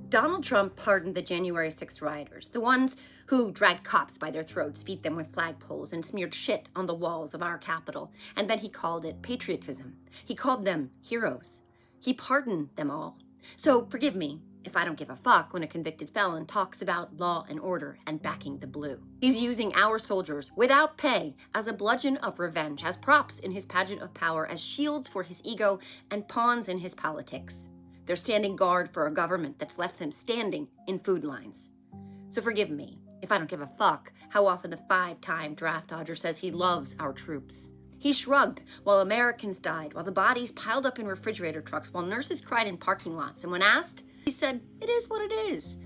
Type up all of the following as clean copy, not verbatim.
Donald Trump pardoned the January 6th rioters, the ones who dragged cops by their throats, beat them with flagpoles, and smeared shit on the walls of our Capitol. And then he called it patriotism. He called them heroes. He pardoned them all. So forgive me if I don't give a fuck when a convicted felon talks about law and order and backing the blue. He's using our soldiers without pay as a bludgeon of revenge, as props in his pageant of power, as shields for his ego, and pawns in his politics. They're standing guard for a government that's left them standing in food lines. So forgive me if I don't give a fuck how often the 5-time draft dodger says he loves our troops. He shrugged while Americans died, while the bodies piled up in refrigerator trucks, while nurses cried in parking lots. And when asked, he said, "It is what it is."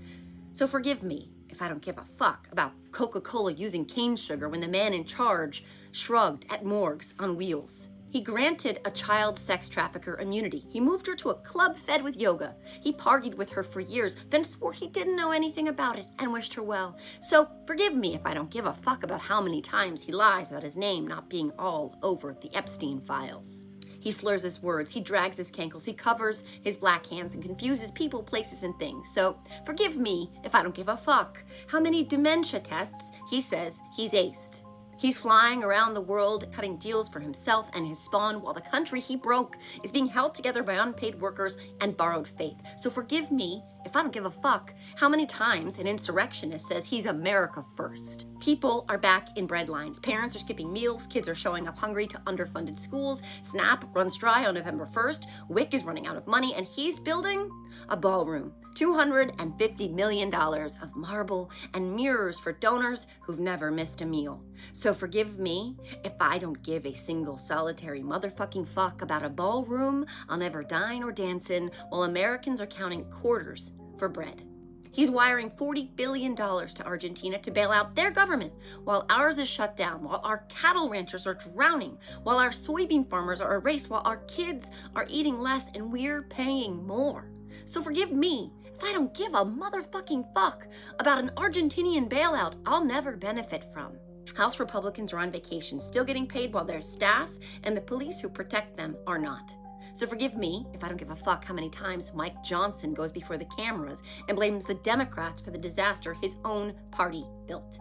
So forgive me if I don't give a fuck about Coca-Cola using cane sugar when the man in charge shrugged at morgues on wheels. He granted a child sex trafficker immunity. He moved her to a club fed with yoga. He partied with her for years, then swore he didn't know anything about it and wished her well. So forgive me if I don't give a fuck about how many times he lies about his name not being all over the Epstein files. He slurs his words, he drags his cankles, he covers his black hands and confuses people, places, and things. So forgive me if I don't give a fuck how many dementia tests he says he's aced. He's flying around the world, cutting deals for himself and his spawn, while the country he broke is being held together by unpaid workers and borrowed faith. So forgive me if I don't give a fuck how many times an insurrectionist says he's America first. People are back in bread lines. Parents are skipping meals. Kids are showing up hungry to underfunded schools. SNAP runs dry on November 1st. WIC is running out of money, and he's building a ballroom. $250 million of marble and mirrors for donors who've never missed a meal. So forgive me if I don't give a single solitary motherfucking fuck about a ballroom I'll never dine or dance in while Americans are counting quarters for bread. He's wiring $40 billion to Argentina to bail out their government while ours is shut down, while our cattle ranchers are drowning, while our soybean farmers are erased, while our kids are eating less and we're paying more. So forgive me if I don't give a motherfucking fuck about an Argentinian bailout I'll never benefit from. House Republicans are on vacation, still getting paid while their staff and the police who protect them are not. So forgive me if I don't give a fuck how many times Mike Johnson goes before the cameras and blames the Democrats for the disaster his own party built.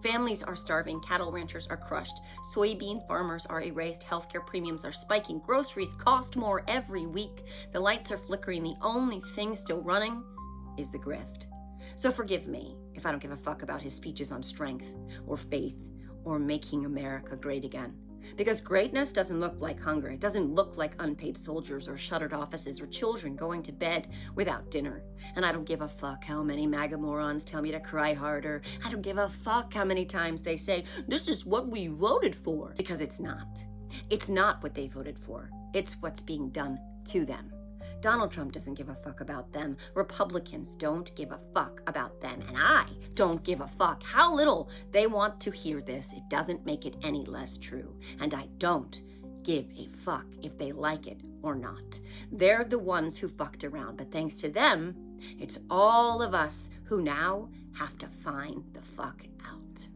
Families are starving, cattle ranchers are crushed, soybean farmers are erased, healthcare premiums are spiking, groceries cost more every week, the lights are flickering, the only thing still running is the grift. So forgive me if I don't give a fuck about his speeches on strength or faith or making America great again. Because greatness doesn't look like hunger. It doesn't look like unpaid soldiers or shuttered offices or children going to bed without dinner. And I don't give a fuck how many MAGA morons tell me to cry harder. I don't give a fuck how many times they say, "This is what we voted for." Because it's not. It's not what they voted for. It's what's being done to them. Donald Trump doesn't give a fuck about them. Republicans don't give a fuck about them. And I don't give a fuck how little they want to hear this. It doesn't make it any less true. And I don't give a fuck if they like it or not. They're the ones who fucked around. But thanks to them, it's all of us who now have to find the fuck out.